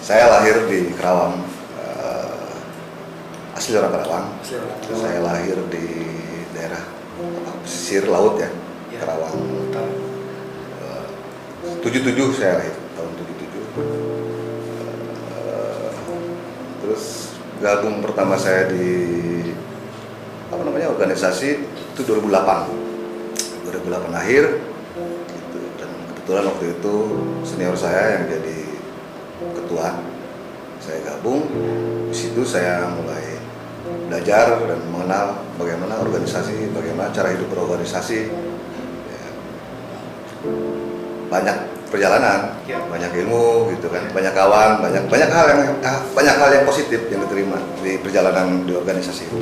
Saya lahir di Kerawang, asli orang Kerawang. Saya lahir di daerah pesisir laut ya, Kerawang. 77 saya lahir, tahun 77. Terus gabung pertama saya di organisasi itu 2008 akhir gitu. Dan kebetulan waktu itu senior saya yang jadi ketua, saya gabung. Di situ saya mulai belajar dan mengenal bagaimana organisasi, bagaimana cara hidup berorganisasi ya. Banyak perjalanan, banyak ilmu gitu kan, banyak kawan, banyak hal yang positif yang diterima di perjalanan di organisasi itu.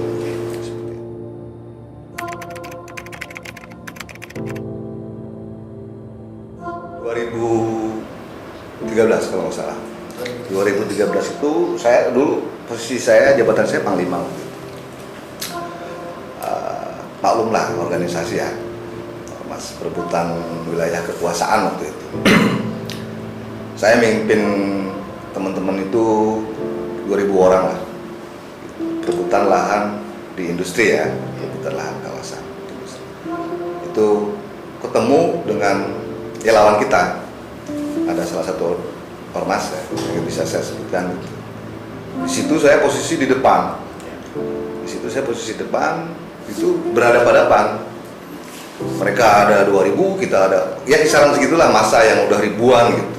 2013 kalau nggak salah. 2013 itu saya dulu posisi saya, jabatan saya Panglima. Maklumlah organisasi ya, mas perebutan wilayah kekuasaan waktu itu. Saya mimpin teman-teman itu 2000 orang lah, perebutan lahan di industri ya, perebutan lahan kawasan industri. Itu ketemu dengan lawan kita, ada salah satu ormas ya, yang bisa saya sebutkan. Di situ saya posisi di depan. Itu berhadapan-hadapan. Mereka ada 2000, kita ada ya kisaran segitulah, masa yang udah ribuan gitu.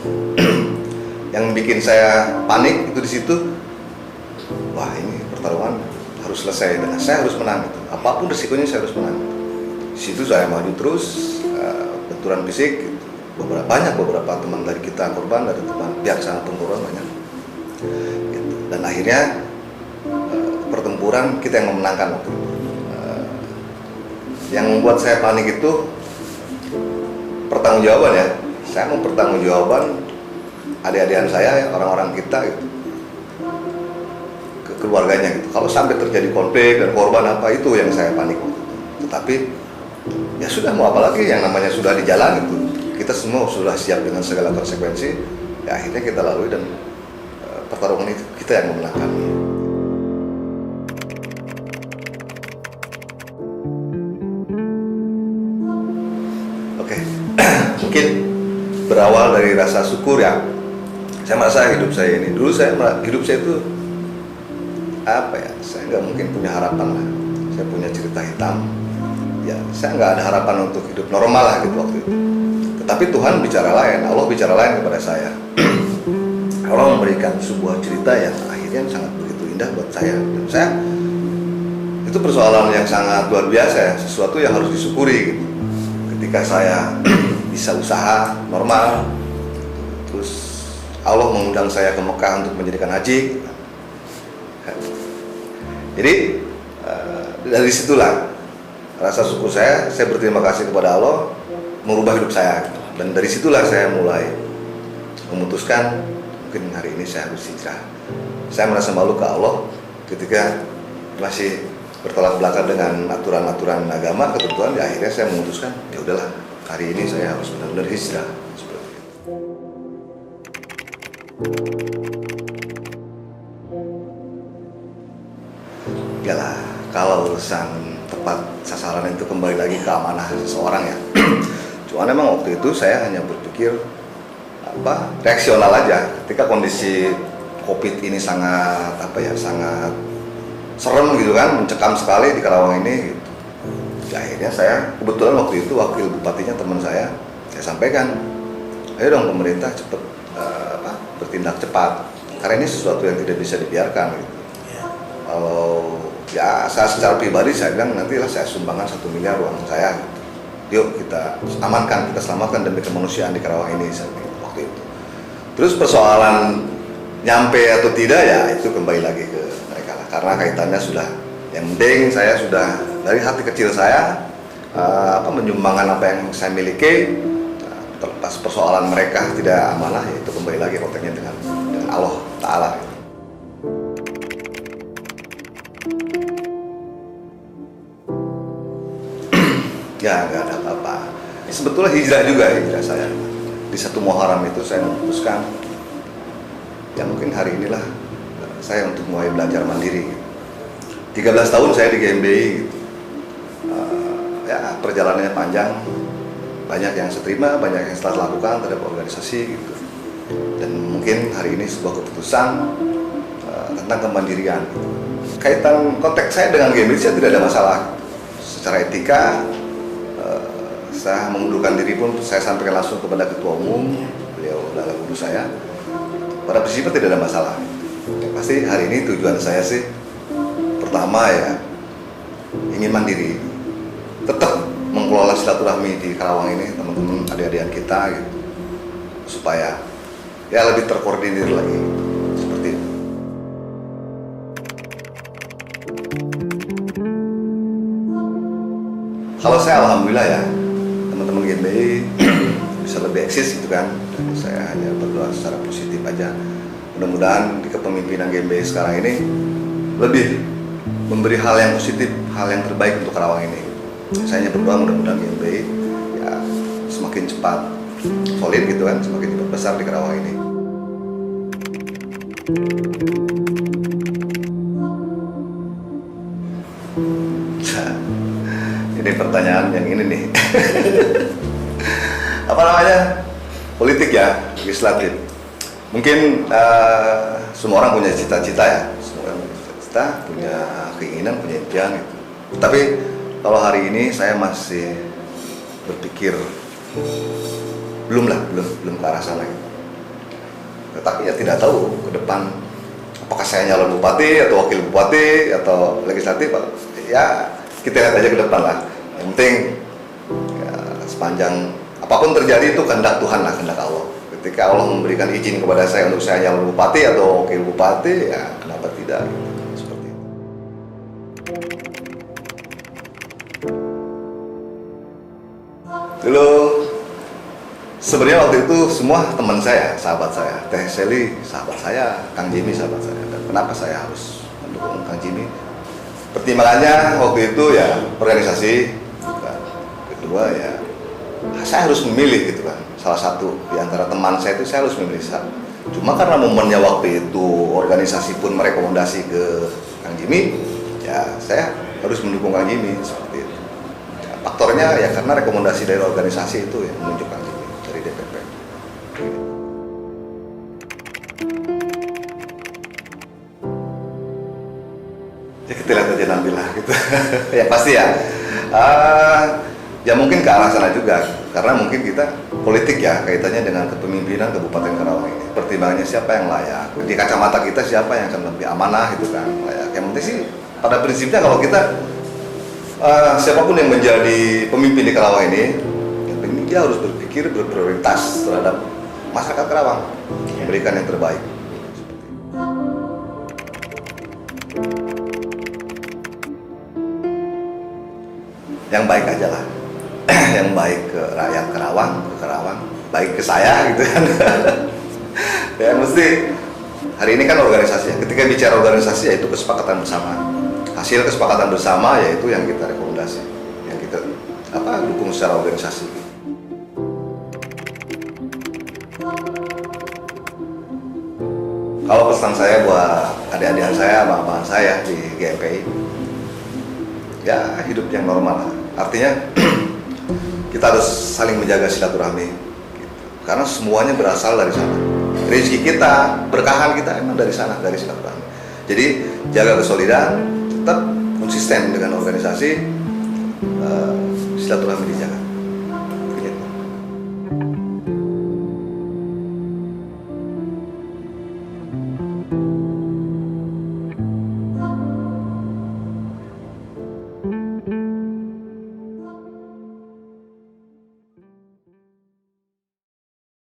Yang bikin saya panik itu di situ. Wah, ini pertarungan harus selesai dan saya harus menang gitu. Apapun resikonya saya harus menang. Di situ saya maju terus, benturan fisik gitu. Beberapa teman dari kita korban, dari teman pihak sana pun korban banyak gitu. Dan akhirnya pertempuran kita yang memenangkan waktu itu. Yang membuat saya panik itu pertanggungjawaban ya. Saya mau pertanggungjawaban adik-adikan saya, orang-orang kita gitu, ke keluarganya gitu. Kalau sampai terjadi konflik dan korban apa, itu yang saya panik waktu itu. Tetapi ya sudah, mau apa lagi, yang namanya sudah di jalan itu. Kita semua sudah siap dengan segala konsekuensi, ya akhirnya kita lalui dan pertarungan itu kita yang memenangkan. Oke, mungkin berawal dari rasa syukur ya. Saya merasa hidup saya ini, hidup saya itu apa ya? Saya nggak mungkin punya harapan lah. Saya punya cerita hitam. Ya, saya nggak ada harapan untuk hidup normal lah gitu waktu itu. Tapi Tuhan bicara lain, Allah bicara lain kepada saya. Allah memberikan sebuah cerita yang akhirnya sangat begitu indah buat saya. Dan saya, itu persoalan yang sangat luar biasa ya, sesuatu yang harus disyukuri gitu. Ketika saya bisa usaha normal, terus Allah mengundang saya ke Mekah untuk mendirikan haji. Jadi dari situlah rasa syukur saya berterima kasih kepada Allah merubah hidup saya. Dan dari situlah saya mulai memutuskan mungkin hari ini saya harus hijrah. Saya merasa malu ke Allah ketika masih bertolak belakang dengan aturan-aturan agama, ketentuan. Ya akhirnya saya memutuskan, ya udahlah, hari ini saya harus benar-benar hijrah seperti itu. Yalah, kalau urusan tepat sasaran itu kembali lagi ke amanah seseorang ya. Cuman memang waktu itu saya hanya berpikir reaksional aja. Ketika kondisi COVID ini sangat sangat serem gitu kan, mencekam sekali di Kerawang ini gitu. Akhirnya saya kebetulan waktu itu wakil bupatinya teman saya sampaikan, ayo dong pemerintah cepat bertindak cepat karena ini sesuatu yang tidak bisa dibiarkan gitu. Kalau ya saya secara pribadi saya bilang nantilah saya sumbangkan 1 miliar uang saya gitu. Yuk kita amankan, kita selamatkan demi kemanusiaan di Kerawang ini waktu itu. Terus persoalan nyampe atau tidak ya itu kembali lagi ke mereka lah, karena kaitannya sudah, yang penting saya sudah dari hati kecil saya menyumbangkan apa yang saya miliki. Terlepas persoalan mereka tidak amanah, ya itu kembali lagi konteksnya dengan Allah Ta'ala. Ya nggak ada apa-apa. Sebetulnya hijrah juga, hijrah saya. Di 1 Muharram itu saya memutuskan, ya mungkin hari inilah saya untuk mulai belajar mandiri. 13 tahun saya di GMBI gitu. Ya perjalanannya panjang, banyak yang saya terima, banyak yang setelah lakukan terhadap organisasi gitu. Dan mungkin hari ini sebuah keputusan tentang kemandirian. Kaitan konteks saya dengan GMBI saya tidak ada masalah. Secara etika, saya mengundurkan diri pun saya sampaikan langsung kepada ketua umum, beliau adalah guru saya. Pada prinsipnya tidak ada masalah. Yang pasti hari ini tujuan saya sih pertama ya ingin mandiri, tetap mengelola silaturahmi di Karawang ini, teman-teman adik-adikan kita gitu, supaya ya lebih terkoordinir lagi seperti itu. Kalau saya alhamdulillah ya teman-teman GMBI bisa lebih eksis gitu kan, dan saya hanya berdoa secara positif aja. Mudah-mudahan di kepemimpinan GMBI sekarang ini lebih memberi hal yang positif, hal yang terbaik untuk Karawang ini. Saya hanya berdoa mudah-mudahan GMBI ya semakin cepat solid gitu kan, semakin cepat besar di Karawang ini. Ini pertanyaan yang ini nih. Apa namanya? Politik ya, legislatif. Mungkin semua orang punya cita-cita ya, semua orang punya cita-cita, punya keinginan, punya impian gitu. Tapi kalau hari ini saya masih berpikir belum ke arah sana gitu. Tetapi ya tidak tahu ke depan apakah saya nyalon bupati atau wakil bupati atau legislatif, ya kita lihat aja ke depan lah. Yang penting ya, sepanjang apapun terjadi itu kehendak Tuhan lah, kehendak Allah. Ketika Allah memberikan izin kepada saya untuk saya nyalon bupati atau wakil bupati, ya kenapa tidak gitu. Seperti itu. Dulu sebenarnya waktu itu semua teman saya, sahabat saya, Teh Seli sahabat saya, Kang Jimmy sahabat saya. Dan kenapa saya harus mendukung Kang Jimmy? Pertimbangannya waktu itu ya organisasi, kedua ya saya harus memilih gitu kan, salah satu di antara teman saya itu saya harus memilih satu. Cuma karena momennya waktu itu organisasi pun merekomendasi ke Kang Jimmy, ya saya harus mendukung Kang Jimmy seperti itu. Ya, faktornya ya karena rekomendasi dari organisasi itu yang menunjuk Kang Jimmy dari DPP. Ya kita lihat aja nanti lah gitu. Ya pasti ya. Ya mungkin ke arah sana juga, karena mungkin kita politik ya kaitannya dengan kepemimpinan Kabupaten Karawang ini. Pertimbangannya siapa yang layak, di kacamata kita siapa yang akan lebih amanah gitu kan, layak. Yang penting sih pada prinsipnya kalau kita siapapun yang menjadi pemimpin di Karawang ini, yang penting dia harus berpikir berprioritas terhadap masyarakat Karawang, memberikan yang terbaik. Yang baik aja lah. Yang baik ke rakyat Karawang, baik ke saya gitu kan. Ya mesti hari ini kan organisasi. Ketika bicara organisasi yaitu kesepakatan bersama. Hasil kesepakatan bersama yaitu yang kita rekomendasi, yang kita dukung secara organisasi. Kalau pesan saya buat adik-adik saya, abang-abang saya di GMPI, ya hidup yang normal lah. Artinya kita harus saling menjaga silaturahmi gitu. Karena semuanya berasal dari sana. Rezeki kita, berkahan kita emang dari sana, dari silaturahmi. Jadi jaga kesolidan, tetap konsisten dengan organisasi, silaturahmi dijaga.